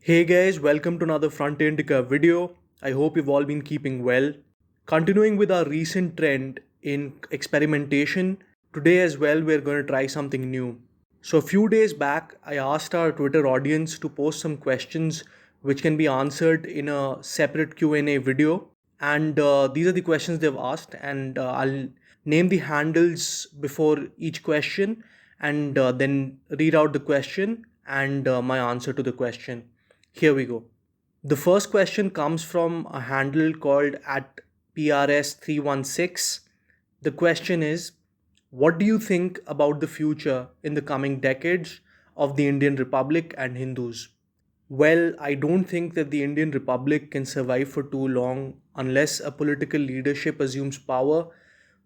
Hey guys, welcome to another Front Indica video. I hope you've all been keeping well. Continuing with our recent trend in experimentation, today as well we're going to try something new. So a few days back, I asked our Twitter audience to post some questions which can be answered in a separate Q&A video. And these are the questions they've asked, and I'll name the handles before each question and then read out the question and my answer to the question. Here we go. The first question comes from a handle called at PRS316. The question is, what do you think about the future in the coming decades of the Indian Republic and Hindus? Well, I don't think that the Indian Republic can survive for too long unless a political leadership assumes power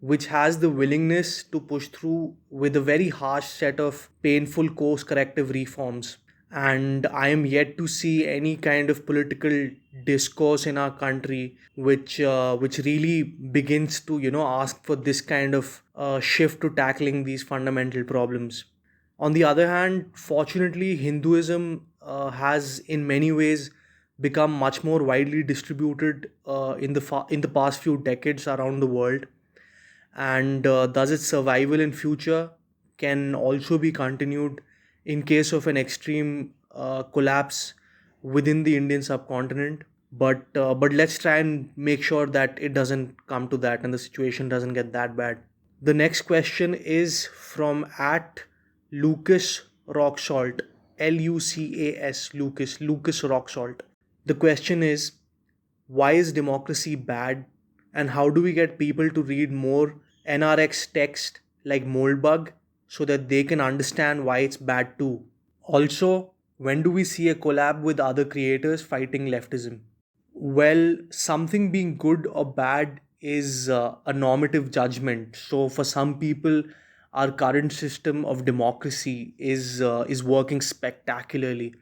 which has the willingness to push through with a very harsh set of painful course corrective reforms. And I am yet to see any kind of political discourse in our country which really begins to ask for this kind of shift to tackling these fundamental problems. On the other hand, fortunately, Hinduism has in many ways become much more widely distributed in the past few decades around the world, and thus its survival in future can also be continued in case of an extreme collapse within the Indian subcontinent. But let's try and make sure that it doesn't come to that and the situation doesn't get that bad. The next question is from at Lucas Rocksalt, Lucas Lucas Rocksalt. The question is, why is democracy bad, and how do we get people to read more NRX text like Moldbug so that they can understand why it's bad too? Also, when do we see a collab with other creators fighting leftism? Well, something being good or bad is a normative judgment. So, for some people, our current system of democracy is working spectacularly.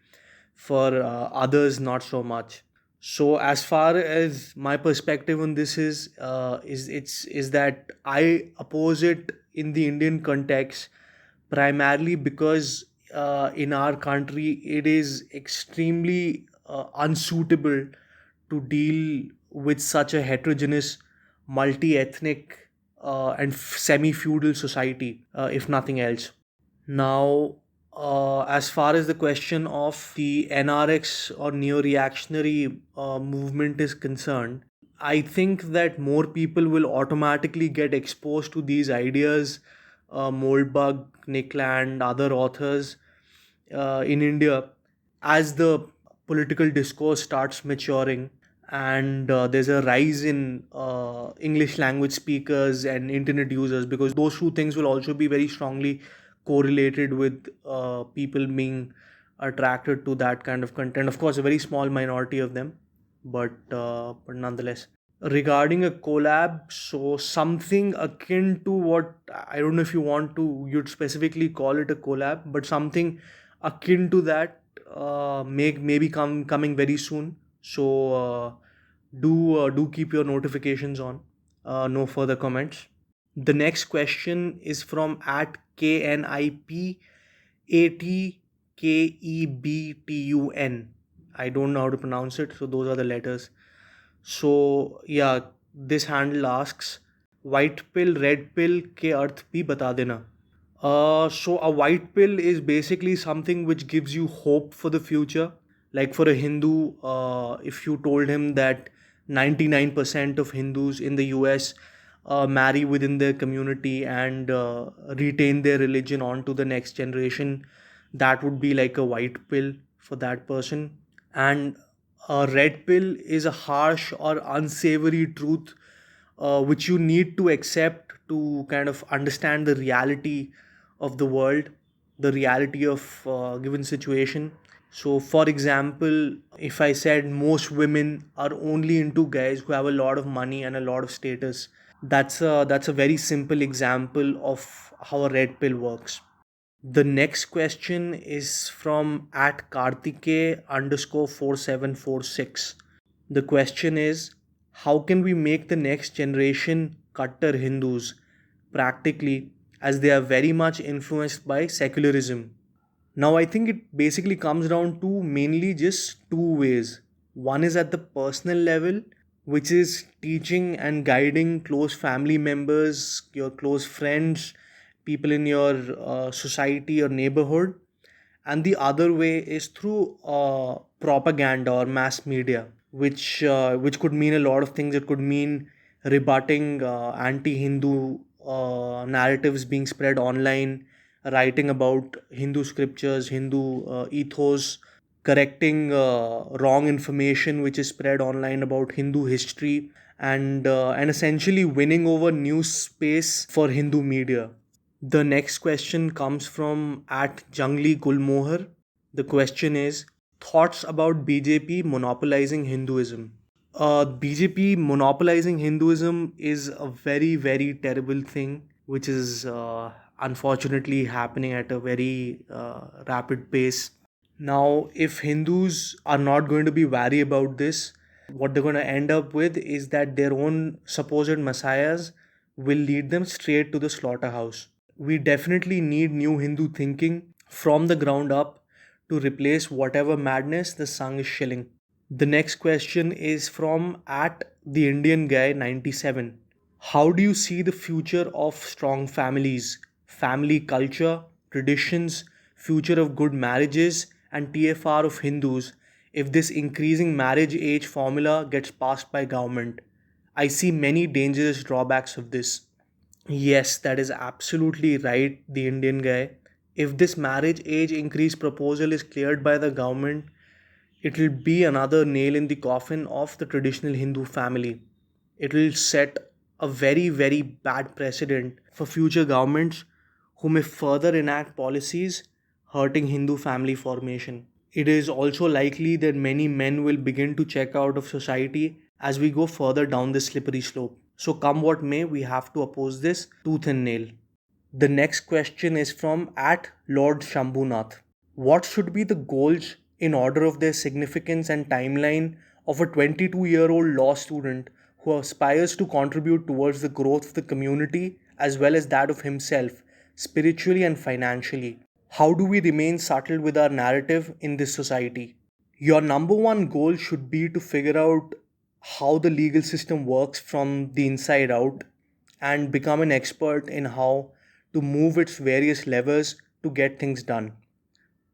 For others, not so much. So, as far as my perspective on this is that I oppose it in the Indian context primarily because in our country it is extremely unsuitable to deal with such a heterogeneous, multi-ethnic, and semi-feudal society, if nothing else. Now, as far as the question of the NRX or neo-reactionary movement is concerned, I think that more people will automatically get exposed to these ideas, Moldbug, Nick Land, other authors in India, as the political discourse starts maturing and there's a rise in English language speakers and internet users, because those two things will also be very strongly correlated with people being attracted to that kind of content. Of course, a very small minority of them, but nonetheless. Regarding a collab, so something akin to what, I don't know if you want to, you'd specifically call it a collab, but something akin to that maybe coming very soon. So do keep your notifications on. No further comments. The next question is from at KNIPATKEBTUN. I don't know how to pronounce it, so those are the letters. So yeah, this handle asks, white pill, red pill के अर्थ भी बता देना. So a white pill is basically something which gives you hope for the future. Like for a Hindu, if you told him that 99% of Hindus in the US marry within their community and retain their religion on to the next generation, that would be like a white pill for that person. And a red pill is a harsh or unsavory truth which you need to accept to kind of understand the reality of the world, the reality of given situation. So, for example, if I said most women are only into guys who have a lot of money and a lot of status, that's a very simple example of how a red pill works. The next question is from at Kartike underscore 4746. The question is, how can we make the next generation Kattar Hindus practically, as they are very much influenced by secularism? Now, I think it basically comes down to mainly just two ways. One is at the personal level, which is teaching and guiding close family members, your close friends, people in your society or neighborhood. And the other way is through propaganda or mass media, which could mean a lot of things. It could mean rebutting anti-Hindu narratives being spread online, writing about Hindu scriptures, Hindu ethos, correcting wrong information which is spread online about Hindu history, and essentially winning over news space for Hindu media. The next question comes from at Jungli Gulmohar. The question is thoughts about BJP monopolizing Hinduism. BJP monopolizing Hinduism is a very, very terrible thing, which is unfortunately happening at a very rapid pace. Now, if Hindus are not going to be wary about this, what they're going to end up with is that their own supposed messiahs will lead them straight to the slaughterhouse. We definitely need new Hindu thinking from the ground up to replace whatever madness the Sangh is shilling. The next question is from at the Indian guy 97. How do you see the future of strong families, family culture, traditions, future of good marriages, and TFR of Hindus if this increasing marriage age formula gets passed by government? I see many dangerous drawbacks of this. Yes, that is absolutely right, the Indian guy. If this marriage age increase proposal is cleared by the government, it will be another nail in the coffin of the traditional Hindu family. It will set a very, very bad precedent for future governments who may further enact policies hurting Hindu family formation. It is also likely that many men will begin to check out of society as we go further down this slippery slope. So, come what may, we have to oppose this tooth and nail. The next question is from at Lord Shambhunath. What should be the goals in order of their significance and timeline of a 22-year-old law student who aspires to contribute towards the growth of the community as well as that of himself, spiritually and financially? How do we remain subtle with our narrative in this society? Your number one goal should be to figure out how the legal system works from the inside out and become an expert in how to move its various levers to get things done.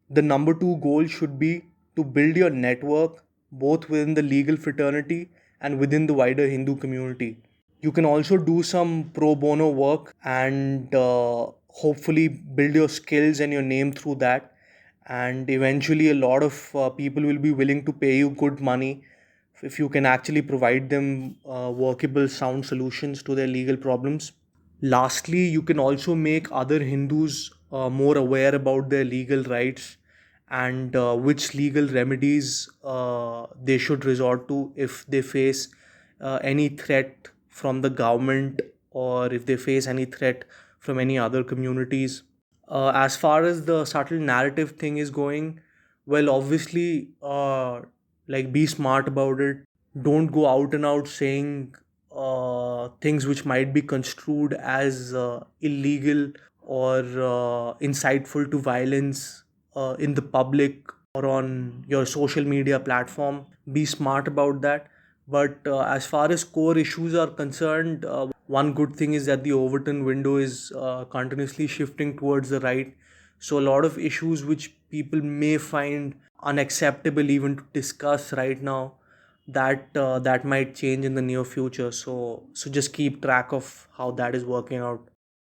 The number two goal should be to build your network both within the legal fraternity and within the wider Hindu community. You can also do some pro bono work and hopefully build your skills and your name through that. And eventually, a lot of people will be willing to pay you good money if you can actually provide them workable, sound solutions to their legal problems. Lastly, you can also make other Hindus more aware about their legal rights and which legal remedies they should resort to if they face any threat from the government or if they face any threat from any other communities. As far as the subtle narrative thing is going, well, obviously, like be smart about it. Don't go out and out saying things which might be construed as illegal or insightful to violence in the public or on your social media platform. Be smart about that. But as far as core issues are concerned, one good thing is that the Overton window is continuously shifting towards the right. So, a lot of issues which people may find unacceptable even to discuss right now, that might change in the near future. So just keep track of how that is working out.